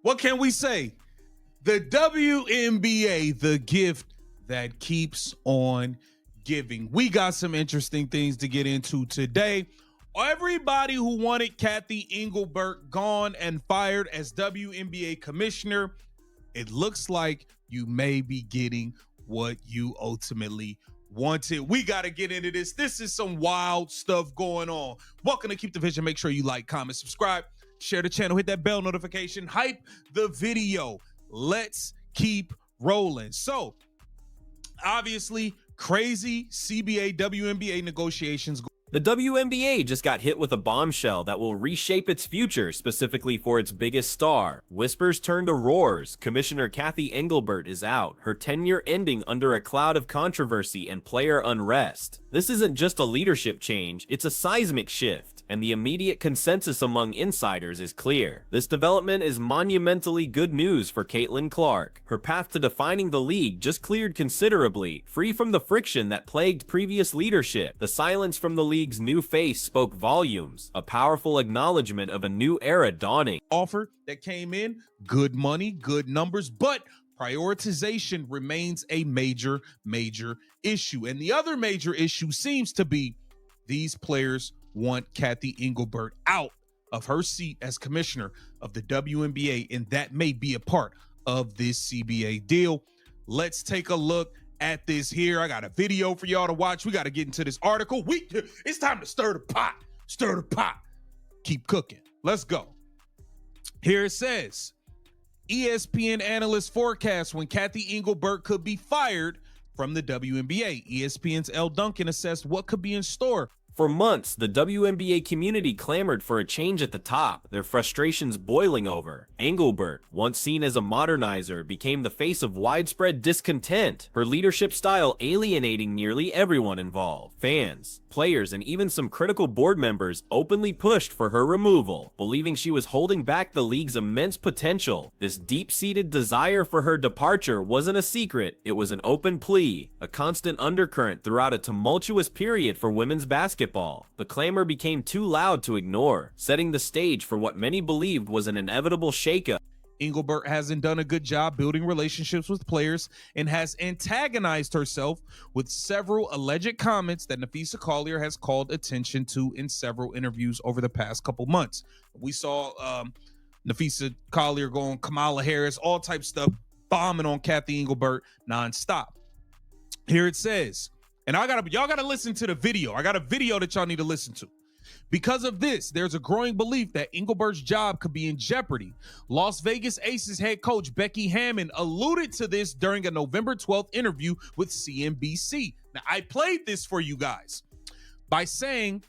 What can we say? The WNBA, the gift that keeps on giving. We got some interesting things to get into today. Everybody who wanted Cathy Engelbert gone and fired as WNBA commissioner, it looks like you may be getting what you ultimately wanted. We got to get into this. This is some wild stuff going on. Welcome to Keep the Vision. Make sure you like, comment, subscribe, share the channel, hit that bell notification, hype the video. Let's keep rolling. So, obviously, crazy CBA WNBA negotiations. The WNBA just got hit with a bombshell that will reshape its future, specifically for its biggest star. Whispers turn to roars. Commissioner Cathy Engelbert is out, her tenure ending under a cloud of controversy and player unrest. This isn't just a leadership change, it's a seismic shift, and the immediate consensus among insiders is clear. This development is monumentally good news for Caitlin Clark. Her path to defining the league just cleared considerably, free from the friction that plagued previous leadership. The silence from the league's new face spoke volumes, a powerful acknowledgement of a new era dawning. Offer that came in, good money, good numbers, but prioritization remains a major issue. And the other major issue seems to be these players want Cathy Engelbert out of her seat as commissioner of the WNBA, and that may be a part of this CBA deal. Let's take a look at this here. I got a video for y'all to watch. We got to get into this article. It's time to stir the pot. Stir the pot. Keep cooking. Let's go. Here it says, ESPN analyst forecast when Cathy Engelbert could be fired from the WNBA. ESPN's Elle Duncan assessed what could be in store. For months, the WNBA community clamored for a change at the top, their frustrations boiling over. Engelbert, once seen as a modernizer, became the face of widespread discontent, her leadership style alienating nearly everyone involved. Fans, players, and even some critical board members openly pushed for her removal, believing she was holding back the league's immense potential. This deep-seated desire for her departure wasn't a secret, it was an open plea, a constant undercurrent throughout a tumultuous period for women's basketball. The clamor became too loud to ignore, setting the stage for what many believed was an inevitable shakeup. Engelbert hasn't done a good job building relationships with players and has antagonized herself with several alleged comments that Napheesa Collier has called attention to in several interviews over the past couple months. We saw Napheesa Collier going Kamala Harris, all type stuff, bombing on Cathy Engelbert nonstop. Here it says, and y'all gotta listen to the video. I got a video that y'all need to listen to. Because of this, there's a growing belief that Engelbert's job could be in jeopardy. Las Vegas Aces head coach Becky Hammon alluded to this during a November 12th interview with CNBC. Now, I played this for you guys by saying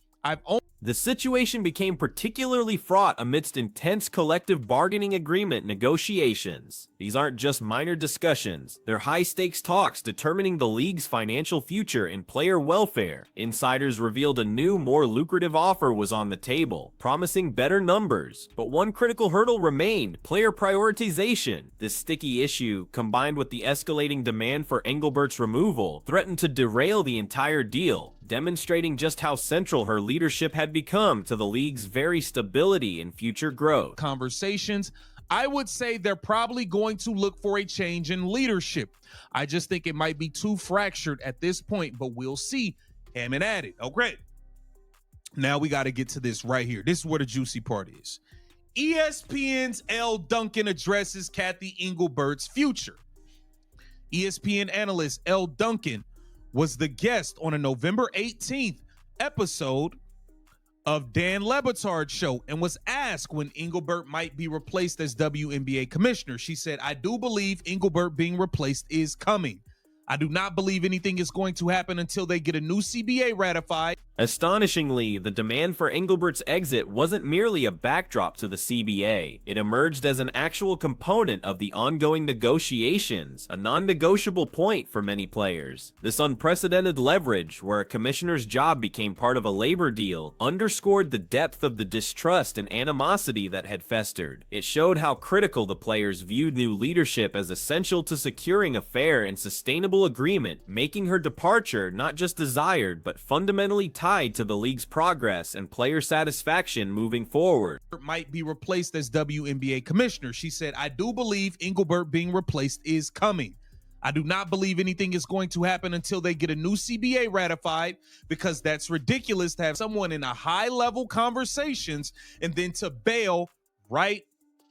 The situation became particularly fraught amidst intense collective bargaining agreement negotiations. These aren't just minor discussions, they're high-stakes talks determining the league's financial future and player welfare. Insiders revealed a new, more lucrative offer was on the table, promising better numbers. But one critical hurdle remained: player prioritization. This sticky issue, combined with the escalating demand for Engelbert's removal, threatened to derail the entire deal, demonstrating just how central her leadership had become to the league's very stability and future growth. Conversations, I would say they're probably going to look for a change in leadership. I just think it might be too fractured at this point, but we'll see. Hammond added. Oh, great. Now we got to get to this right here. This is where the juicy part is. ESPN's Elle Duncan addresses Cathy Engelbert's future. ESPN analyst Elle Duncan was the guest on a November 18th episode of Dan Le Batard's show and was asked when Engelbert might be replaced as WNBA commissioner. She said, "I do believe Engelbert being replaced is coming. I do not believe anything is going to happen until they get a new CBA ratified." Astonishingly, the demand for Engelbert's exit wasn't merely a backdrop to the CBA. It emerged as an actual component of the ongoing negotiations, a non-negotiable point for many players. This unprecedented leverage, where a commissioner's job became part of a labor deal, underscored the depth of the distrust and animosity that had festered. It showed how critical the players viewed new leadership as essential to securing a fair and sustainable agreement, making her departure not just desired but fundamentally tied tied to the league's progress and player satisfaction moving forward. Might be replaced as WNBA commissioner. She said, I do believe Engelbert being replaced is coming. I do not believe anything is going to happen until they get a new CBA ratified, because that's ridiculous to have someone in a high-level conversations and then to bail right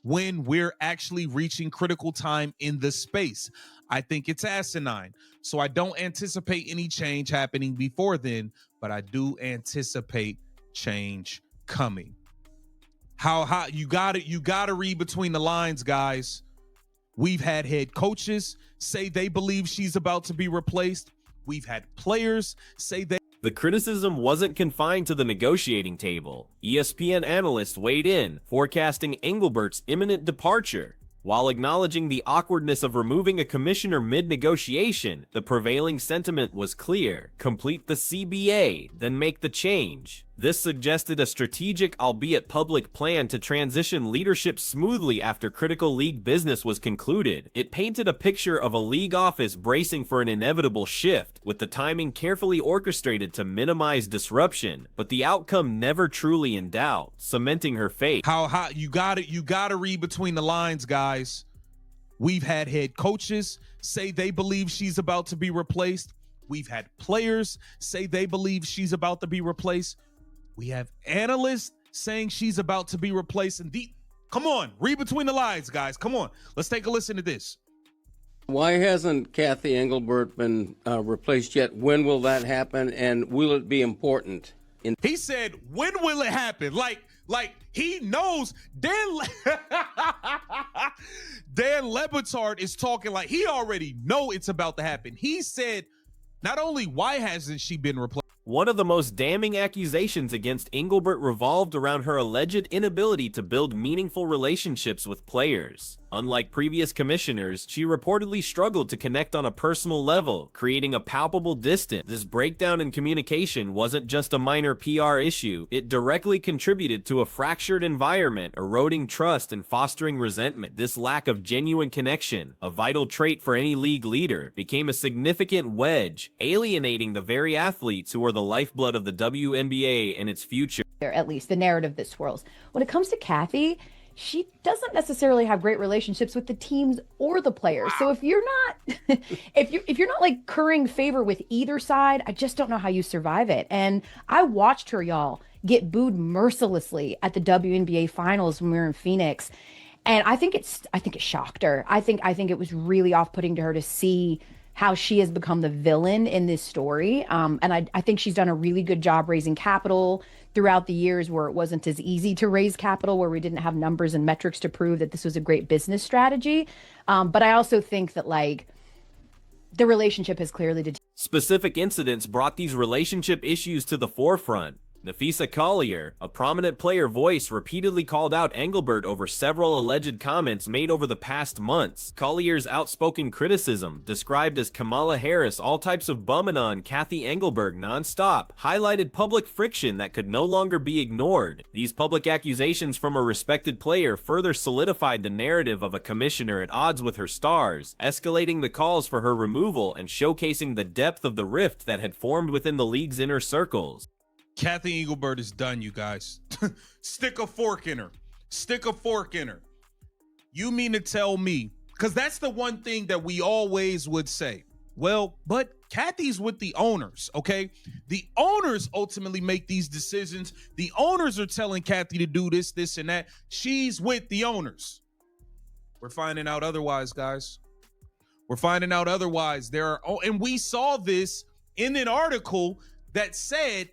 when we're actually reaching critical time in the space. I think it's asinine. So I don't anticipate any change happening before then, but I do anticipate change coming. How you gotta read between the lines, guys. We've had head coaches say they believe she's about to be replaced. We've had players say they. The criticism wasn't confined to the negotiating table. ESPN analysts weighed in, forecasting Engelbert's imminent departure. While acknowledging the awkwardness of removing a commissioner mid-negotiation, the prevailing sentiment was clear: complete the CBA, then make the change. This suggested a strategic, albeit public, plan to transition leadership smoothly after critical league business was concluded. It painted a picture of a league office bracing for an inevitable shift, with the timing carefully orchestrated to minimize disruption, but the outcome never truly in doubt, cementing her fate. How you gotta read between the lines, guys. We've had head coaches say they believe she's about to be replaced. We've had players say they believe she's about to be replaced. We have analysts saying she's about to be replaced. And come on, read between the lines, guys. Come on, let's take a listen to this. Why hasn't Cathy Engelbert been replaced yet? When will that happen, and will it be important? He said, when will it happen? Like he knows. Dan Le Batard is talking like he already know it's about to happen. He said, not only why hasn't she been replaced? One of the most damning accusations against Engelbert revolved around her alleged inability to build meaningful relationships with players. Unlike previous commissioners, she reportedly struggled to connect on a personal level, creating a palpable distance. This breakdown in communication wasn't just a minor PR issue, it directly contributed to a fractured environment, eroding trust and fostering resentment. This lack of genuine connection, a vital trait for any league leader, became a significant wedge, alienating the very athletes who are the lifeblood of the WNBA and its future. At least the narrative that swirls. When it comes to Cathy, she doesn't necessarily have great relationships with the teams or the players. So if you're not if you're not like currying favor with either side, I just don't know how you survive it. And I watched her, y'all, get booed mercilessly at the WNBA finals when we were in Phoenix. And I think it shocked her. I think it was really off-putting to her to see how she has become the villain in this story. And I think she's done a really good job raising capital throughout the years where it wasn't as easy to raise capital, where we didn't have numbers and metrics to prove that this was a great business strategy. But I also think that like the relationship has clearly Specific incidents brought these relationship issues to the forefront. Nafisa Collier, a prominent player voice, repeatedly called out Engelbert over several alleged comments made over the past months. Collier's outspoken criticism, described as Kamala Harris all types of bumming on Cathy Engelbert nonstop, highlighted public friction that could no longer be ignored. These public accusations from a respected player further solidified the narrative of a commissioner at odds with her stars, escalating the calls for her removal and showcasing the depth of the rift that had formed within the league's inner circles. Cathy Engelbert is done, you guys. Stick a fork in her. Stick a fork in her. You mean to tell me, because that's the one thing that we always would say. Well, but Cathy's with the owners, okay? The owners ultimately make these decisions. The owners are telling Cathy to do this, this, and that. She's with the owners. We're finding out otherwise, guys. We're finding out otherwise. And we saw this in an article that said,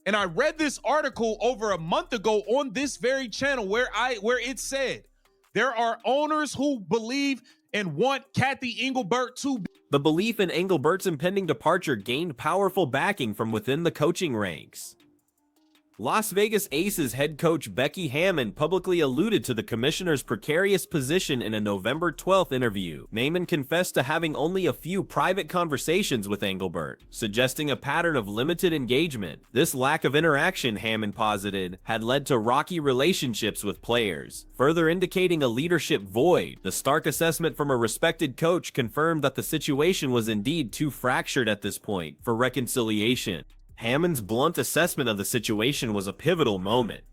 and I read this article over a month ago on this very channel where it said there are owners who believe and want Cathy Engelbert to be. The belief in Engelbert's impending departure gained powerful backing from within the coaching ranks. Las Vegas Aces head coach Becky Hammon publicly alluded to the commissioner's precarious position in a November 12th interview. Hammon confessed to having only a few private conversations with Engelbert, suggesting a pattern of limited engagement. This lack of interaction, Hammon posited, had led to rocky relationships with players, further indicating a leadership void. The stark assessment from a respected coach confirmed that the situation was indeed too fractured at this point for reconciliation. Hammond's blunt assessment of the situation was a pivotal moment.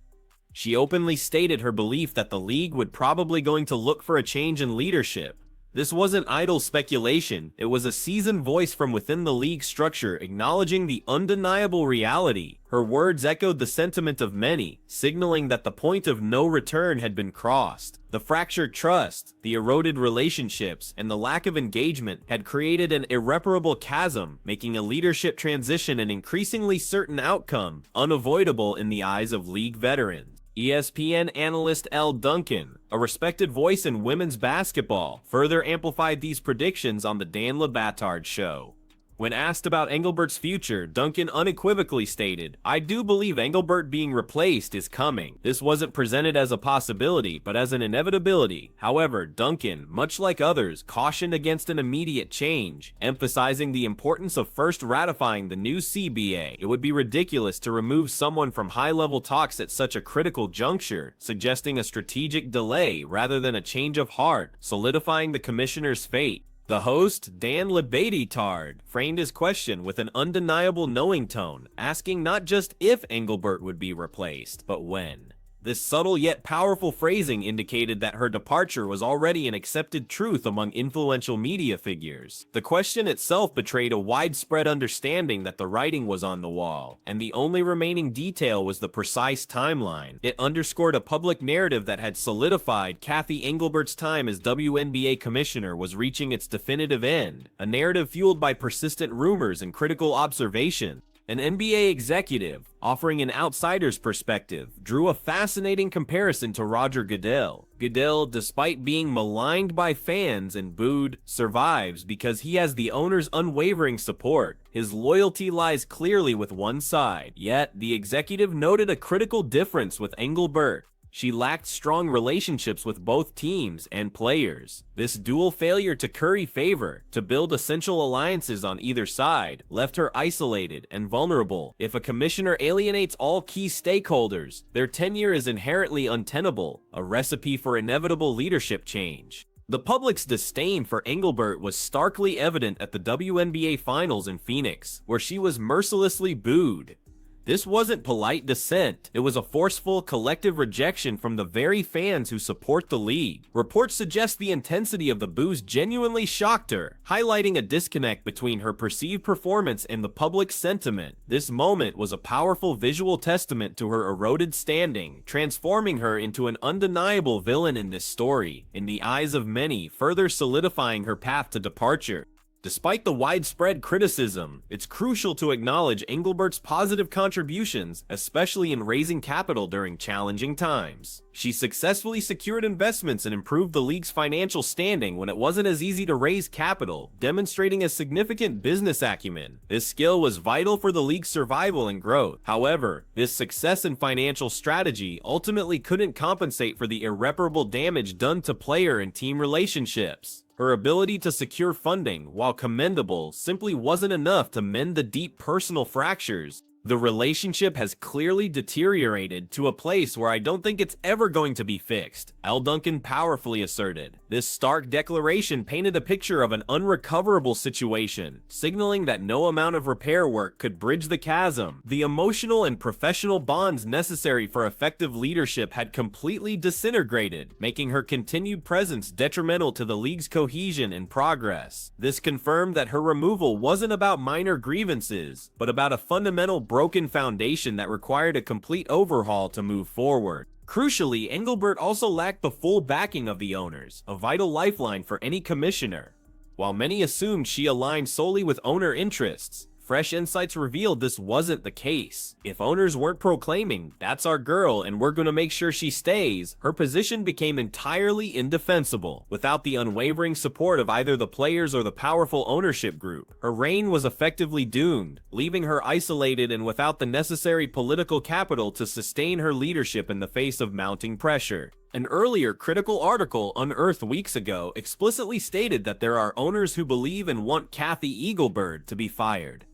She openly stated her belief that the league would probably going to look for a change in leadership. This wasn't idle speculation, it was a seasoned voice from within the league structure acknowledging the undeniable reality. Her words echoed the sentiment of many, signaling that the point of no return had been crossed. The fractured trust, the eroded relationships, and the lack of engagement had created an irreparable chasm, making a leadership transition an increasingly certain outcome, unavoidable in the eyes of league veterans. ESPN analyst L. Duncan, a respected voice in women's basketball, further amplified these predictions on the Dan Le Batard Show. When asked about Engelbert's future, Duncan unequivocally stated, "I do believe Engelbert being replaced is coming. This wasn't presented as a possibility, but as an inevitability." However, Duncan, much like others, cautioned against an immediate change, emphasizing the importance of first ratifying the new CBA. It would be ridiculous to remove someone from high-level talks at such a critical juncture, suggesting a strategic delay rather than a change of heart, solidifying the commissioner's fate. The host, Dan Le Batard, framed his question with an undeniable knowing tone, asking not just if Engelbert would be replaced, but when. This subtle yet powerful phrasing indicated that her departure was already an accepted truth among influential media figures. The question itself betrayed a widespread understanding that the writing was on the wall, and the only remaining detail was the precise timeline. It underscored a public narrative that had solidified Cathy Engelbert's time as WNBA commissioner was reaching its definitive end, a narrative fueled by persistent rumors and critical observation. An NBA executive, offering an outsider's perspective, drew a fascinating comparison to Roger Goodell. Goodell, despite being maligned by fans and booed, survives because he has the owner's unwavering support. His loyalty lies clearly with one side. Yet, the executive noted a critical difference with Engelbert. She lacked strong relationships with both teams and players. This dual failure to curry favor, to build essential alliances on either side, left her isolated and vulnerable. If a commissioner alienates all key stakeholders, their tenure is inherently untenable, a recipe for inevitable leadership change. The public's disdain for Engelbert was starkly evident at the WNBA Finals in Phoenix, where she was mercilessly booed. This wasn't polite dissent, it was a forceful, collective rejection from the very fans who support the league. Reports suggest the intensity of the boos genuinely shocked her, highlighting a disconnect between her perceived performance and the public sentiment. This moment was a powerful visual testament to her eroded standing, transforming her into an undeniable villain in this story, in the eyes of many, further solidifying her path to departure. Despite the widespread criticism, it's crucial to acknowledge Engelbert's positive contributions, especially in raising capital during challenging times. She successfully secured investments and improved the league's financial standing when it wasn't as easy to raise capital, demonstrating a significant business acumen. This skill was vital for the league's survival and growth. However, this success in financial strategy ultimately couldn't compensate for the irreparable damage done to player and team relationships. Her ability to secure funding, while commendable, simply wasn't enough to mend the deep personal fractures. The relationship has clearly deteriorated to a place where I don't think it's ever going to be fixed, L. Duncan powerfully asserted. This stark declaration painted a picture of an unrecoverable situation, signaling that no amount of repair work could bridge the chasm. The emotional and professional bonds necessary for effective leadership had completely disintegrated, making her continued presence detrimental to the league's cohesion and progress. This confirmed that her removal wasn't about minor grievances, but about a fundamental broken foundation that required a complete overhaul to move forward. Crucially, Engelbert also lacked the full backing of the owners, a vital lifeline for any commissioner. While many assumed she aligned solely with owner interests, fresh insights revealed this wasn't the case. If owners weren't proclaiming, "That's our girl and we're gonna make sure she stays," her position became entirely indefensible. Without the unwavering support of either the players or the powerful ownership group, her reign was effectively doomed, leaving her isolated and without the necessary political capital to sustain her leadership in the face of mounting pressure. An earlier critical article unearthed weeks ago explicitly stated that there are owners who believe and want Cathy Engelbert to be fired.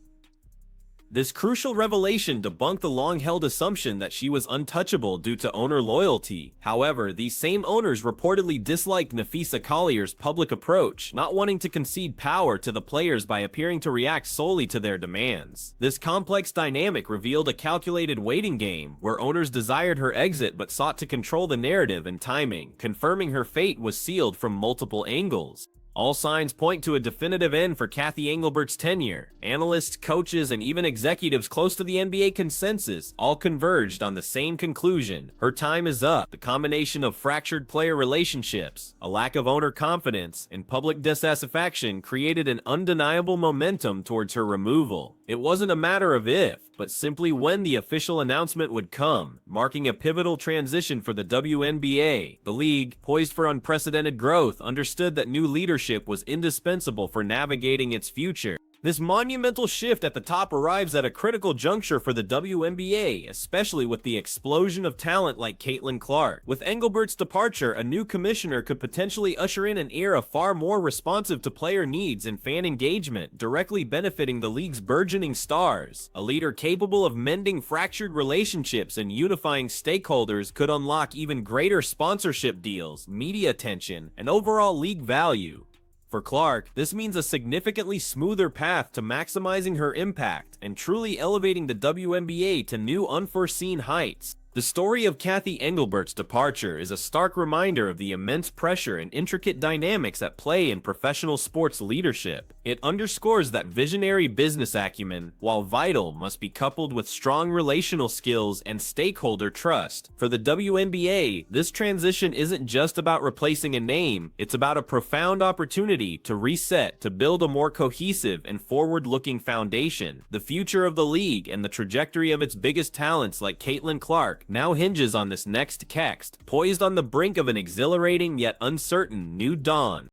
This crucial revelation debunked the long-held assumption that she was untouchable due to owner loyalty. However, these same owners reportedly disliked Nafisa Collier's public approach, not wanting to concede power to the players by appearing to react solely to their demands. This complex dynamic revealed a calculated waiting game, where owners desired her exit but sought to control the narrative and timing, confirming her fate was sealed from multiple angles. All signs point to a definitive end for Cathy Engelbert's tenure. Analysts, coaches, and even executives close to the NBA consensus all converged on the same conclusion. Her time is up. The combination of fractured player relationships, a lack of owner confidence, and public dissatisfaction created an undeniable momentum towards her removal. It wasn't a matter of if, but simply when the official announcement would come, marking a pivotal transition for the WNBA. The league, poised for unprecedented growth, understood that new leadership was indispensable for navigating its future. This monumental shift at the top arrives at a critical juncture for the WNBA, especially with the explosion of talent like Caitlin Clark. With Engelbert's departure, a new commissioner could potentially usher in an era far more responsive to player needs and fan engagement, directly benefiting the league's burgeoning stars. A leader capable of mending fractured relationships and unifying stakeholders could unlock even greater sponsorship deals, media attention, and overall league value. For Clark, this means a significantly smoother path to maximizing her impact and truly elevating the WNBA to new unforeseen heights. The story of Cathy Engelbert's departure is a stark reminder of the immense pressure and intricate dynamics at play in professional sports leadership. It underscores that visionary business acumen, while vital, must be coupled with strong relational skills and stakeholder trust. For the WNBA, this transition isn't just about replacing a name, it's about a profound opportunity to reset, to build a more cohesive and forward-looking foundation. The future of the league and the trajectory of its biggest talents like Caitlin Clark now hinges on this next text, poised on the brink of an exhilarating yet uncertain new dawn.